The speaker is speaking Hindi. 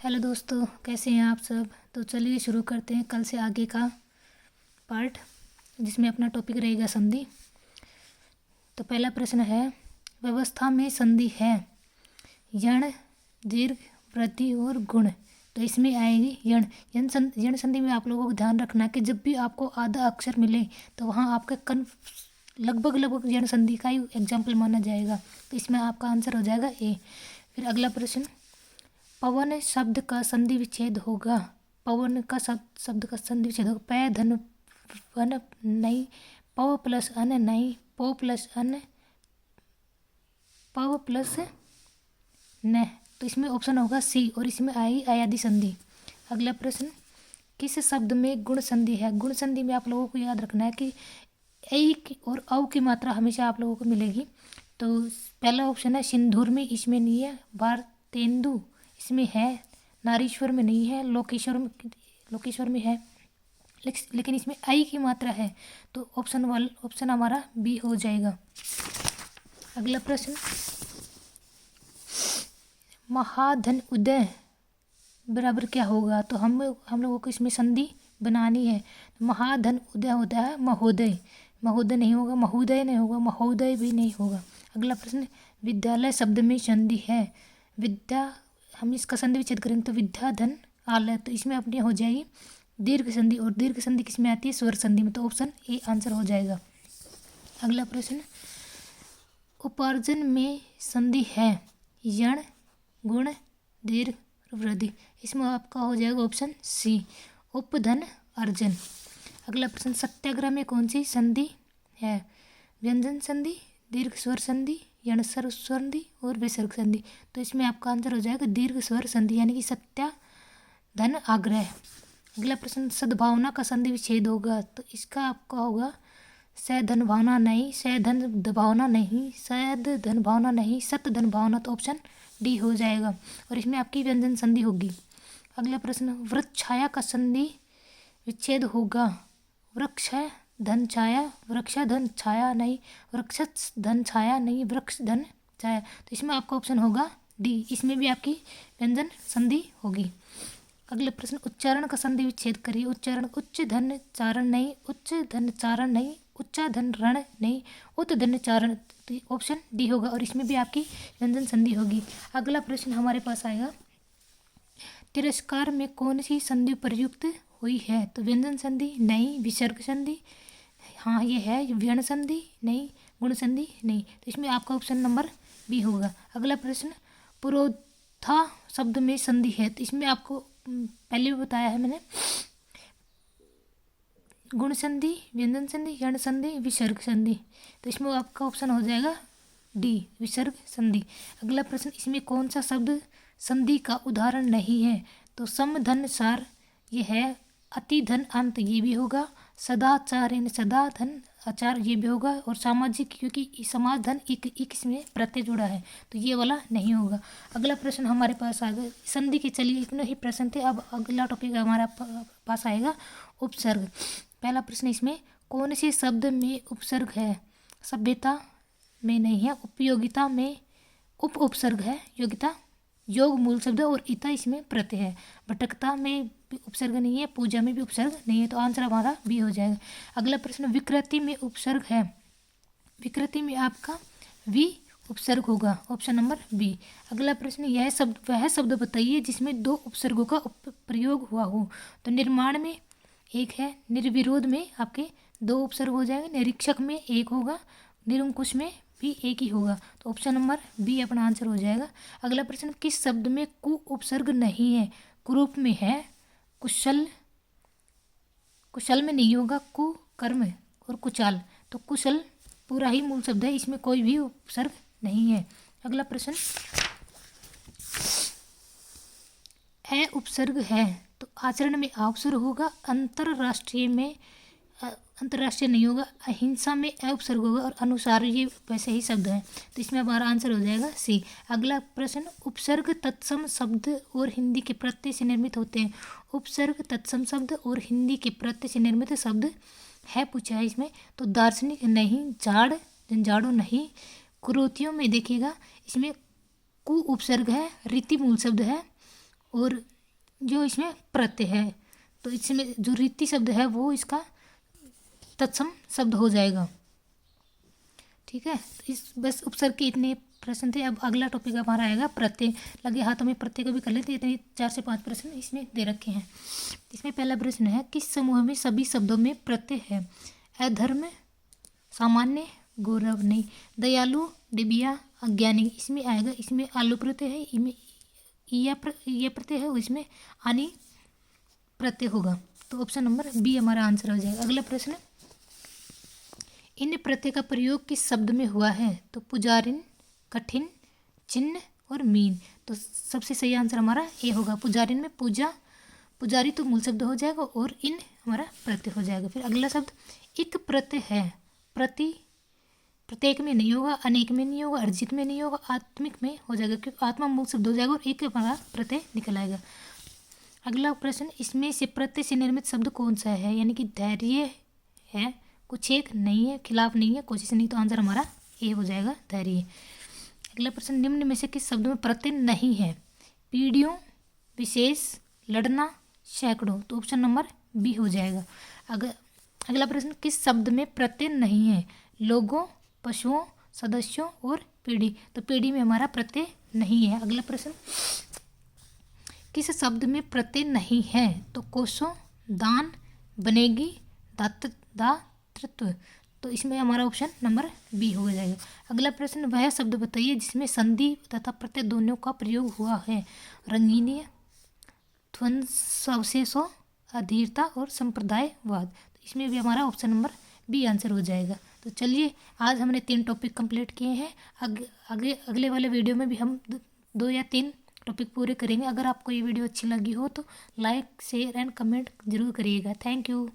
हेलो दोस्तों, कैसे हैं आप सब। तो चलिए शुरू करते हैं कल से आगे का पार्ट, जिसमें अपना टॉपिक रहेगा संधि। तो पहला प्रश्न है, व्यवस्था में संधि है यण, दीर्घ, वृद्धि और गुण। तो इसमें आएगी यण। यण संधि में आप लोगों को ध्यान रखना कि जब भी आपको आधा अक्षर मिले तो वहाँ आपका लगभग यण संधि का ही एग्जाम्पल माना जाएगा। तो इसमें आपका आंसर हो जाएगा ए। फिर अगला प्रश्न, पवन शब्द का संधि विच्छेद होगा। पवन का शब्द का संधि विच्छेद होगा। पै धन वन नहीं, पव प्लस अन नहीं, पो प्लस अन, पव प्लस न। तो इसमें ऑप्शन होगा सी और इसमें आएगी अयादि संधि। अगला प्रश्न, किस शब्द में गुण संधि है। गुण संधि में आप लोगों को याद रखना है कि ऐ और औ की मात्रा हमेशा आप लोगों को मिलेगी। तो पहला ऑप्शन है सिंदूर में, इसमें नहीं है। भारतेंदु इसमें है, नारीश्वर में नहीं है, लोकेश्वर में है, लेकिन इसमें आई की मात्रा है। तो ऑप्शन हमारा बी हो जाएगा। अगला प्रश्न, महाधन उदय बराबर क्या होगा। तो हम लोगों को इसमें संधि बनानी है। महाधन उदय होता है महोदय। महोदय नहीं होगा, महोदय नहीं होगा, महोदय भी नहीं होगा। अगला प्रश्न, विद्यालय शब्द में संधि है। विद्या, हम इसका संधि विच्छेद करेंगे तो विद्या धन आलय। तो इसमें अपनी हो जाएगी दीर्घ संधि, और दीर्घ संधि किसमें आती है, स्वर संधि में। तो ऑप्शन ए आंसर हो जाएगा। अगला प्रश्न, उपार्जन में संधि है यण, गुण, दीर्घ, वृद्धि। इसमें आपका हो जाएगा ऑप्शन सी, उपधन अर्जन। अगला प्रश्न, सत्याग्रह में कौन सी संधि है। व्यंजन संधि, दीर्घ स्वर संधि, यण स्वर संधि और विसर्ग संधि। तो इसमें आपका आंसर हो जाएगा दीर्घ स्वर संधि, यानी कि सत्या धन आग्रह। अगला प्रश्न, सद्भावना का संधि विच्छेद होगा। तो इसका आपका होगा स धन भावना नहीं, स धन भावना नहीं, सद धन भावना नहीं, सत धन भावना। तो ऑप्शन डी हो जाएगा और इसमें आपकी व्यंजन संधि होगी। अगला प्रश्न, वृक्ष छाया का संधि विच्छेद होगा। वृक्ष धन छाया, वृक्ष धन छाया नहीं, वृक्ष धन छाया नहीं, वृक्ष धन छाया। तो इसमें आपका ऑप्शन होगा डी, इसमें भी आपकी व्यंजन संधि होगी। अगला प्रश्न, उच्चारण का संधि विच्छेद करिए। उच्चारण, उच्च धन चारण नहीं, उच्च धन चारण नहीं, उच्चा धन रण नहीं, उत धन चारण। तो ऑप्शन डी होगा और इसमें भी आपकी व्यंजन संधि होगी। अगला प्रश्न हमारे पास आएगा, तिरस्कार में कौन सी संधि प्रयुक्त हुई है। तो व्यंजन संधि नहीं, विसर्ग संधि हाँ ये है, व्यण संधि नहीं, गुण संधि नहीं। तो इसमें आपका ऑप्शन नंबर बी होगा। अगला प्रश्न, पुरोधा शब्द में संधि है। तो इसमें आपको पहले भी बताया है मैंने, गुण संधि, व्यंजन संधि, यण संधि, विसर्ग संधि। तो इसमें आपका ऑप्शन हो जाएगा डी, विसर्ग संधि। अगला प्रश्न, इसमें कौन सा शब्द संधि का उदाहरण नहीं है। तो सम धन सार ये है, अति धन अंत ये भी होगा, सदाचार यानी सदा धन आचार ये भी होगा, और सामाजिक क्योंकि समाज धन एक इसमें प्रत्यय जुड़ा है तो ये वाला नहीं होगा। अगला प्रश्न हमारे पास आ गया संधि के। चलिए इतने ही प्रश्न थे। अब अगला टॉपिक हमारा पास आएगा उपसर्ग। पहला प्रश्न, इसमें कौन से शब्द में उपसर्ग है। सभ्यता में नहीं है, उपयोगिता में उपसर्ग है, योगिता योग मूल शब्द और इता इसमें प्रत्यय है। भटकता में भी उपसर्ग नहीं है, पूजा में भी उपसर्ग नहीं है। तो आंसर हमारा बी हो जाएगा। अगला प्रश्न, विकृति में उपसर्ग है। विकृति में आपका वी उपसर्ग होगा, ऑप्शन नंबर बी। अगला प्रश्न, यह शब्द वह शब्द बताइए जिसमें दो उपसर्गों का प्रयोग हुआ हो। तो निर्माण में एक है, निर्विरोध में आपके दो उपसर्ग हो जाएंगे, निरीक्षक में एक होगा, निरंकुश में भी एक ही होगा। तो ऑप्शन नंबर बी अपना आंसर हो जाएगा। अगला प्रश्न, किस शब्द में कु उपसर्ग नहीं है। कुरूप में है, कुशल में नहीं होगा, कु कर्म और कुचाल। तो कुशल पूरा ही मूल शब्द है, इसमें कोई भी उपसर्ग नहीं है। अगला प्रश्न, ए उपसर्ग है तो आचरण में उपसर्ग होगा, अंतर्राष्ट्रीय नहीं होगा, अहिंसा में उपसर्ग होगा, और अनुसार ये वैसे ही शब्द हैं। तो इसमें हमारा आंसर हो जाएगा सी। अगला प्रश्न, उपसर्ग तत्सम शब्द और हिंदी के प्रत्यय से निर्मित होते हैं। उपसर्ग तत्सम शब्द और हिंदी के प्रत्यय से निर्मित शब्द है पूछा है इसमें। तो दार्शनिक नहीं, झाड़ झंझाड़ू नहीं, कुरीतियों में देखिएगा इसमें कु उपसर्ग है, रीति मूल शब्द है, और जो इसमें प्रत्यय है, तो इसमें जो रीति शब्द है वो इसका तत्सम शब्द हो जाएगा। ठीक है, तो इस बस उपसर्ग के इतने प्रश्न थे। अब अगला टॉपिक हमारा आएगा प्रत्यय। लगे हाथों में प्रत्यय को भी कर लेते हैं। इतने 4 से 5 प्रश्न इसमें दे रखे हैं। इसमें पहला प्रश्न है, किस समूह में सभी शब्दों में प्रत्यय है? अधर्म, सामान्य, गौरव नहीं, दयालु, डिबिया, अज्ञानी। इसमें आएगा, इसमें आलू प्रत्यय है, इसमें या प्रत्यय है, इसमें आनी प्रत्यय होगा। तो ऑप्शन नंबर बी हमारा आंसर हो जाएगा। अगला प्रश्न, इन प्रत्यय का प्रयोग किस शब्द में हुआ है? तो पुजारिन, कठिन, चिन्ह और मीन। तो सबसे सही आंसर हमारा ए होगा। पुजारिन में पूजा, पुजारी तो मूल शब्द हो जाएगा और इन हमारा प्रत्यय हो जाएगा। फिर अगला शब्द, एक प्रत्यय है, प्रत्येक में नहीं होगा, अनेक में नहीं होगा, अर्जित में नहीं होगा, आत्मिक में हो जाएगा, क्योंकि आत्मा मूल शब्द हो जाएगा और एक हमारा प्रत्यय निकल आएगा। अगला प्रश्न, इसमें से प्रत्यय से निर्मित शब्द कौन सा है? यानी कि धैर्य है, कुछ एक नहीं है, खिलाफ नहीं है, कोशिश नहीं। तो आंसर हमारा ए हो जाएगा, धैर्य। अगला प्रश्न, निम्न में से किस शब्द में प्रत्यय नहीं है? पीढ़ियों, विशेष, लड़ना, सैकड़ों। तो ऑप्शन नंबर बी हो जाएगा। अगला प्रश्न, किस शब्द में प्रत्यय नहीं है? लोगों, पशुओं, सदस्यों और पीढ़ी। तो पीढ़ी में हमारा प्रत्यय नहीं है। अगला प्रश्न, किस शब्द में प्रत्यय नहीं है? तो कोशों, दान, बनेगी, दातृत्व। तो इसमें हमारा ऑप्शन नंबर बी हो जाएगा। अगला प्रश्न, वह शब्द बताइए जिसमें संधि तथा प्रत्यय दोनों का प्रयोग हुआ है? रंगीनी, ध्वंसावशेषों, अधीरता और संप्रदायवाद। तो इसमें भी हमारा ऑप्शन नंबर बी आंसर हो जाएगा। तो चलिए, आज हमने 3 टॉपिक कंप्लीट किए हैं। अगले वाले वीडियो में भी हम 2 या 3 टॉपिक पूरे करेंगे। अगर आपको ये वीडियो अच्छी लगी हो तो लाइक, शेयर एंड कमेंट जरूर करिएगा। Thank you.